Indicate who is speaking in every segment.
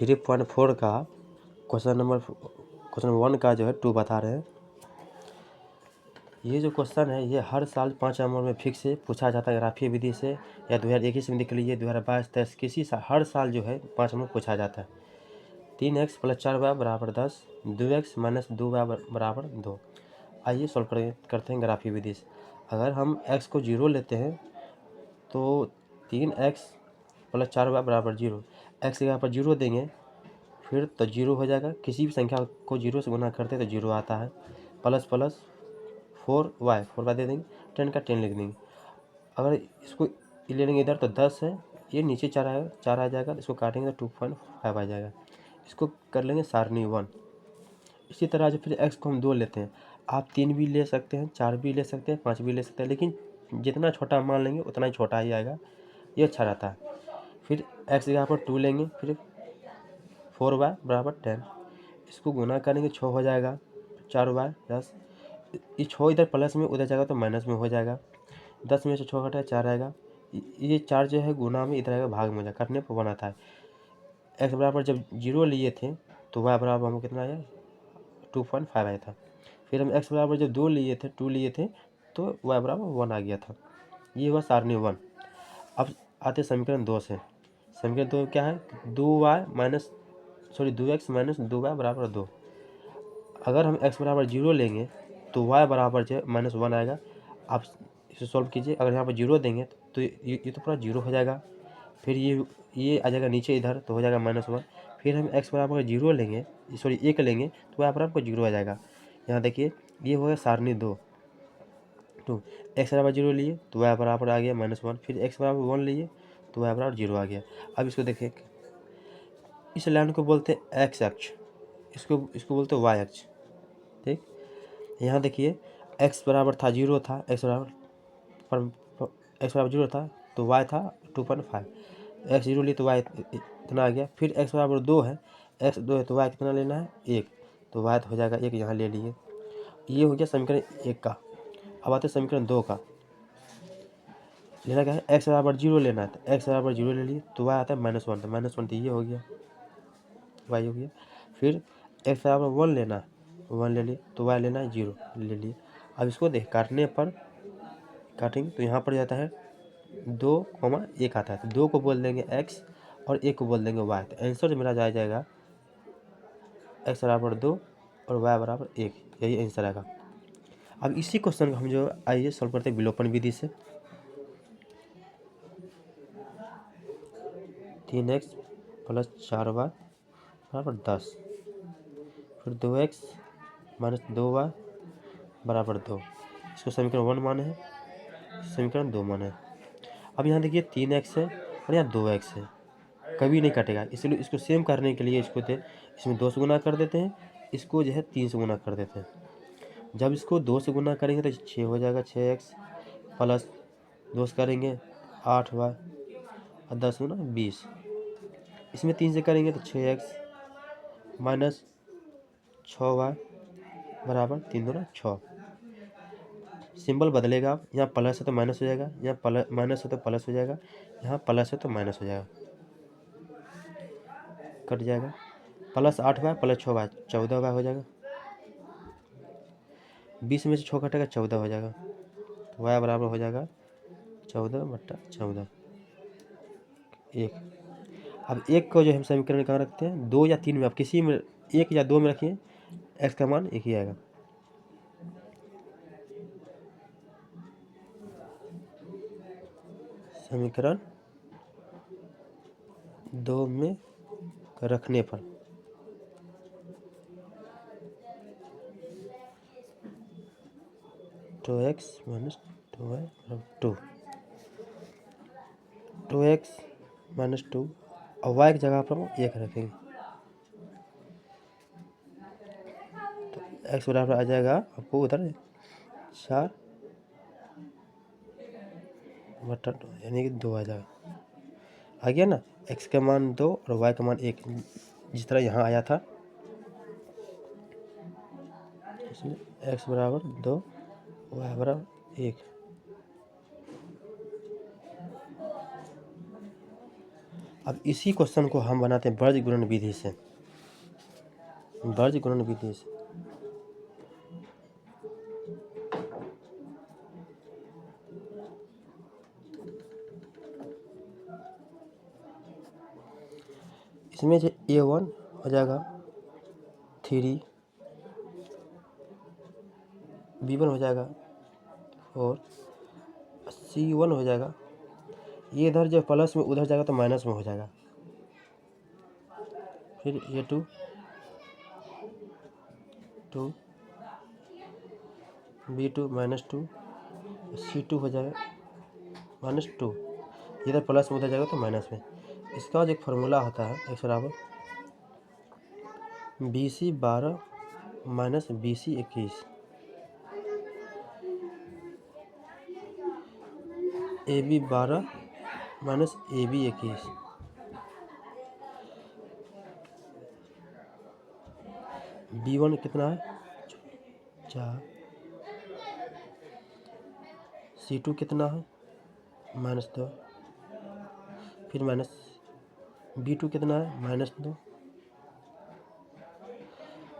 Speaker 1: 3.4 का क्वेश्चन 1 का जो है 2 बता रहे हैं। ये जो क्वेश्चन है ये हर साल 5 नंबर में फिक्स से पूछा जाता है ग्राफीय विधि से, या 2021 में निकली है, 2022-23 किसी हर साल जो है 5 नंबर पूछा जाता है। 3x + 4y = 10, 2x - 2y = 2। आइए सॉल्व करते हैं ग्राफीय विधि से। अगर हम x को 0 लेते हैं तो 3x + 4y = 0। x की जगह पर 0 देंगे फिर तो 0 हो जाएगा। किसी भी संख्या को 0 से गुना करते हैं तो 0 आता है। प्लस 4y दे देंगे, 10 का 10 लिख देंगे। अगर इसको ले लेंगे इधर तो 10 है, ये नीचे 4 आ जाएगा, इसको काटेंगे तो 2.5 आ जाएगा। इसको कर लेंगे सारणी 1। इसी तरह जो फिर x को हम 2 लेते हैं, आप 3 भी ले सकते हैं, 4 भी ले सकते हैं, 5 भी ले सकते हैं, लेकिन जितना छोटा मान लेंगे उतना ही छोटा ही आएगा, ये अच्छा रहता है। फिर x की जगह पर 2 लेंगे, फिर 4y = 10, इसको गुना करेंगे 6 हो जाएगा, 4y 10, ये 6 इधर प्लस में उधर जाएगा तो माइनस में हो जाएगा। 10 में से 6 घटाया 4 आएगा। ये 4 जो है गुना में इधर आएगा, भाग में हो जाएगा, करने पर 1 आता है। x बराबर जब 0 लिए थे तो y बराबर हमको कितना आया, 2.5 आया था। फिर हम x बराबर जब 2 लिए थे तो y बराबर 1 आ गया था। ये हुआ सारणी 1। अब आते समीकरण 2 से। समीकरण 2 क्या है, 2x - 2y = 2। अगर हम x बराबर 0 लेंगे तो y बराबर जो है -1 आएगा। आप इसे सॉल्व कीजिए। अगर यहाँ पर 0 देंगे तो ये तो पूरा 0 हो जाएगा। फिर ये आ जाएगा नीचे इधर तो हो जाएगा -1। फिर हम x बराबर 0 लेंगे, 1 लेंगे तो y बराबर 0 आ जाएगा। यहाँ देखिए ये हो गया सारणी 2। तो x बराबर 0 लिए तो y बराबर आ गया -1। फिर x बराबर 1 लिए तो y बराबर 0 आ गया। अब इसको देखिए, इस लाइन को बोलते हैं x अक्ष, इसको बोलते हैं y अक्ष। ठीक, यहाँ देखिए x बराबर था 0 था, x बराबर 0 था तो y था 2.5। x 0 लिए तो y इतना आ गया। फिर x बराबर 2 है, x 2 है तो y कितना लेना है, 1, तो y हो जाएगा 1, यहाँ ले लिए। ये हो गया समीकरण 1 का। अब आते समीकरण 2 का। लेना क्या है, x बराबर 0 लेना है, तो x बराबर 0 ले लिए तो y आता है -1, तो -1 तो ये हो गया, y हो गया। फिर x बराबर 1 लेना है, 1 ले लिए तो y लेना है 0 ले लिए। अब इसको देख काटने पर काटेंगे तो यहाँ पर जाता है 2, 1 आता है, तो 2 को बोल देंगे x और 1 को बोल देंगे y। तो आंसर मेरा जाएगा x बराबर 2 और y बराबर 1, यही आंसर आएगा। अब इसी क्वेश्चन को हम जो आइए सॉल्व करते हैं विलोपन विधि से। 3x + 4y = 10, फिर 2x - 2y = 2। इसको समीकरण 1 माने हैं, समीकरण 2 माने हैं। अब यहाँ देखिए 3x है और यहाँ 2x है, कभी नहीं कटेगा, इसलिए इसको सेम करने के लिए इसमें 2 से गुना कर देते हैं, इसको जो है 3 से गुना कर देते हैं। जब इसको 2 से गुना करेंगे तो 6 हो जाएगा, 6x प्लस 2 से करेंगे 8y और 10 गुना 20। इसमें 3 से करेंगे तो 6x माइनस 6y बराबर 3 दूना 6। सिंबल बदलेगा, यहाँ प्लस है तो माइनस हो जाएगा, यहाँ माइनस है तो प्लस हो जाएगा, यहाँ प्लस है तो माइनस हो जाएगा, कट जाएगा। Plus 8y plus 6y 14y हो जाएगा। 20 में से 6 घटेगा 14 हो जाएगा, तो y बराबर हो जाएगा 14/14, 1। अब 1 को जो हम समीकरण कहाँ रखते हैं, 2 या 3 में, आप किसी में 1 या 2 में रखिए, x का मान 1 ही आएगा। समीकरण 2 में रखने पर तो x - 2y = 2, 2x - 2 और y की जगह पर हम 1 रखेंगे तो x बराबर आ जाएगा आपको उधर 4/2, यानी कि 2 आ जाएगा। आ गया ना, x का मान 2 और y का मान 1, जिस तरह यहाँ आया था, इसलिए x बराबर 2 y बराबर 1। अब इसी क्वेश्चन को हम बनाते हैं वर्ज गुणन विधि से। वर्ज गुणन विधि से इसमें जो A1 हो जाएगा 3, B1 हो जाएगा 4, C1 हो जाएगा, ये इधर जो प्लस में उधर जाएगा तो माइनस में हो जाएगा। फिर A2 2, B2 -2, C2 हो जाएगा -2, इधर प्लस में उधर जाएगा तो माइनस में। इसका जो एक फार्मूला होता है x बराबर BC 12 minus BC 21, AB 12 minus AB 21, B1 कितना है 4, C2 कितना है -2, फिर माइनस B2 कितना है -2,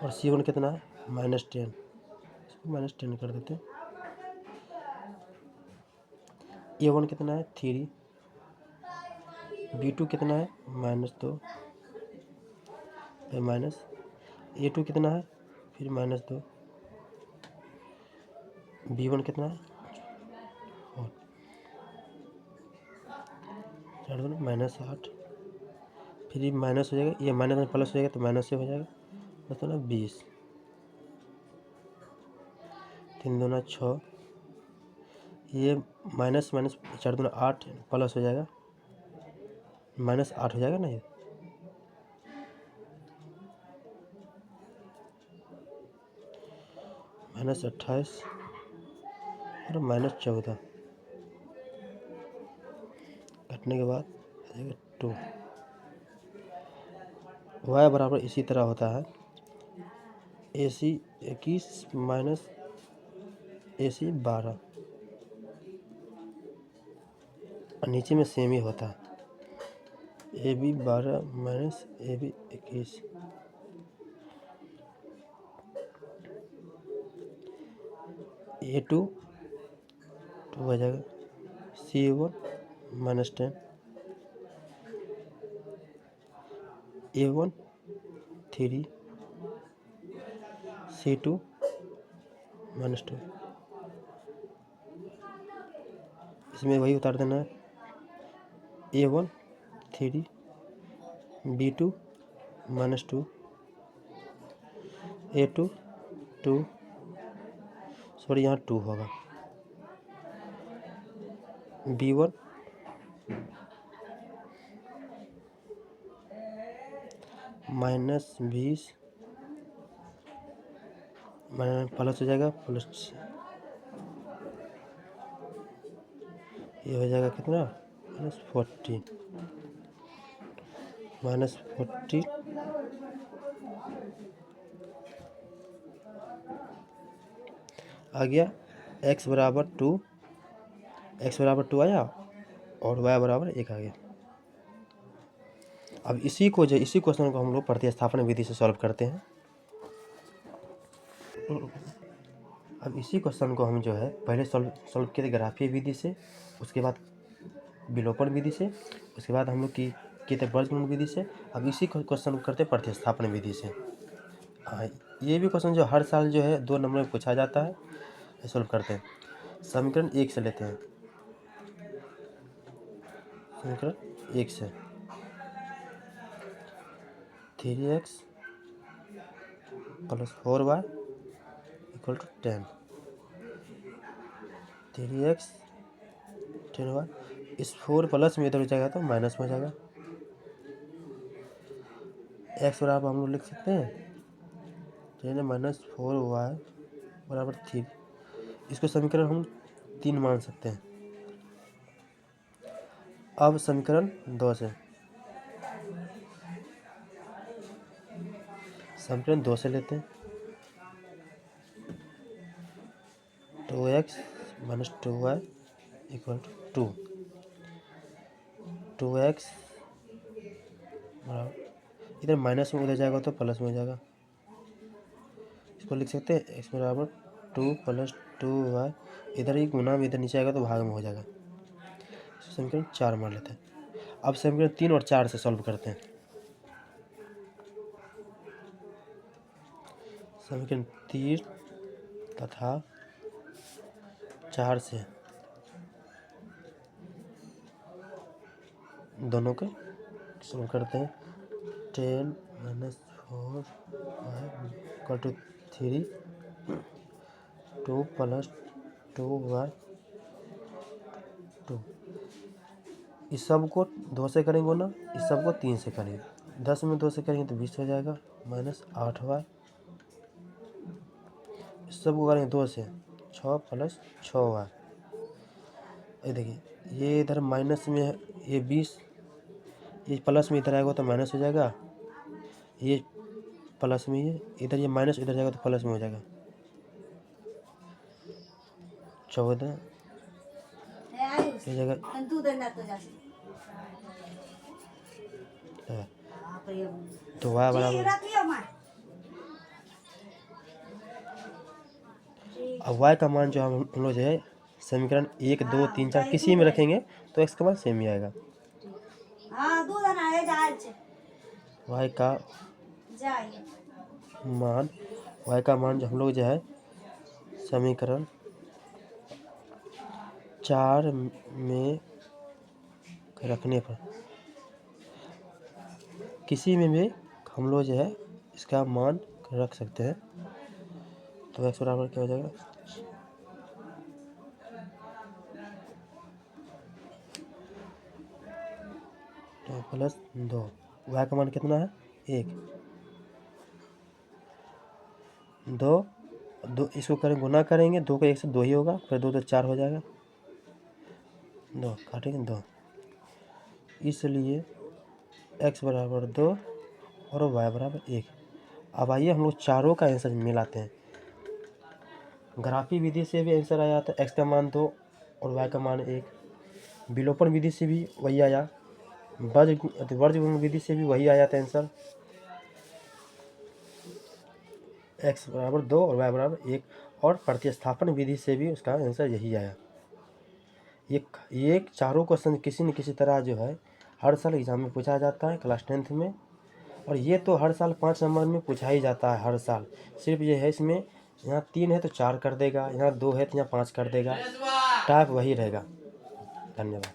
Speaker 1: और C1 कितना है -10, इसको -10 कर देते हैं। A1 कितना है 3, B2 कितना है -2, फिर माइनस A2 कितना है फिर -2, B1 कितना है -8, फिर ये माइनस हो जाएगा, ये माइनस में प्लस हो जाएगा तो माइनस से हो जाएगा, मतलब 20, 3 दूना 6, ये माइनस 4 दूना 8 प्लस हो जाएगा -8 हो जाएगा ना, ये -28 और -14 घटने के बाद 2। y बराबर इसी तरह होता है AC 21 माइनस AC 12, और नीचे में सेम ही होता है AB 12 माइनस AB 21, A2 2 हो जाएगा, C1 -10, A1 3, C2 -2, इसमें वही उतार देना है, A1 3, B2 -2, A2 2, सॉरी यहाँ 2 होगा, B1 -20 प्लस हो जाएगा, प्लस ये हो जाएगा कितना -14, -14 आ गया, x बराबर 2, x बराबर 2 आया और y बराबर 1 आ गया। अब इसी क्वेश्चन को हम लोग प्रतिस्थापन विधि से सॉल्व करते हैं। अब इसी क्वेश्चन को हम जो है पहले सॉल्व किए थे ग्राफीय विधि से, उसके बाद विलोपन विधि से, उसके बाद हम लोग किए थे वर्गमूल विधि से। अब इसी क्वेश्चन को करते हैं प्रतिस्थापन विधि से। ये भी क्वेश्चन जो हर साल जो है 2 नंबर में पूछा जाता है, सॉल्व करते हैं। समीकरण 1 से लेते हैं, समीकरण 1 से 3x + 4y = 10, 3x 10y, इस 4 प्लस में इधर हो जाएगा तो माइनस में हो जाएगा। x बराबर हम लोग लिख सकते हैं 10 - 4y बराबर 3, इसको समीकरण हम 3 मान सकते हैं। अब समीकरण 2 से, समीकरण 2 से लेते हैं, 2x - 2y = 2, 2x बराबर इधर माइनस में उधर जाएगा तो प्लस में हो जाएगा। इसको लिख सकते हैं एक्स बराबर 2 + 2y, इधर ही गुना में इधर नीचे आएगा तो भाग में हो जाएगा। समीकरण 4 मान लेते हैं। अब समीकरण 3 और 4 से सॉल्व करते हैं। समीकरण 3 तथा 4 से दोनों को सॉल्व करते हैं। 10 - 4y = 3, 2 + 2y 2। इस सब को 2 से करेंगे ना, इस सब को 3 से करेंगे। 10 में 2 से करेंगे तो 20 हो जाएगा, -8y। इस सब को करेंगे 2 से, 6 + 6y। ये देखिए, ये इधर माइनस में है, ये 20, ये प्लस में इधर आएगा तो माइनस हो जाएगा, ये प्लस में, ये इधर ये माइनस इधर जाएगा तो प्लस में हो जाएगा। 14 ये जगह तो y बराबर, अब y का मान जो हम लोग जो है समीकरण 1, 2, 3, 4 किसी में रखेंगे तो x का मान सेम ही आएगा। y का मान जो हम लोग जो है समीकरण 4 में रखने पर किसी में भी हम लोग जो है इसका मान रख सकते हैं। तो x बराबर क्या हो जाएगा, तो +2। y का मान कितना है, 1, 2 इसको करें गुना करेंगे, 2 का 1 से 2 ही होगा, फिर 2 तो 4 हो जाएगा, 2 काटेंगे 2, इसलिए x बराबर 2 और y बराबर 1। अब आइए हम लोग चारों का आंसर मिलाते हैं। ग्राफी विधि से भी आंसर आया था, x का मान 2 और y का मान 1। विलोपन विधि से भी वही आया, वर्गमूल विधि से भी वही आया था आंसर, x बराबर 2 और y बराबर 1। और प्रतिस्थापन विधि से भी उसका आंसर यही आया। ये चारों क्वेश्चन किसी न किसी तरह जो है हर साल एग्जाम में पूछा जाता है क्लास 10th में, और ये तो हर साल 5 नंबर में पूछा ही जाता है हर साल। सिर्फ ये है इसमें यहाँ 3 है तो 4 कर देगा, यहाँ 2 है तो यहाँ 5 कर देगा, टाइप वही रहेगा। धन्यवाद।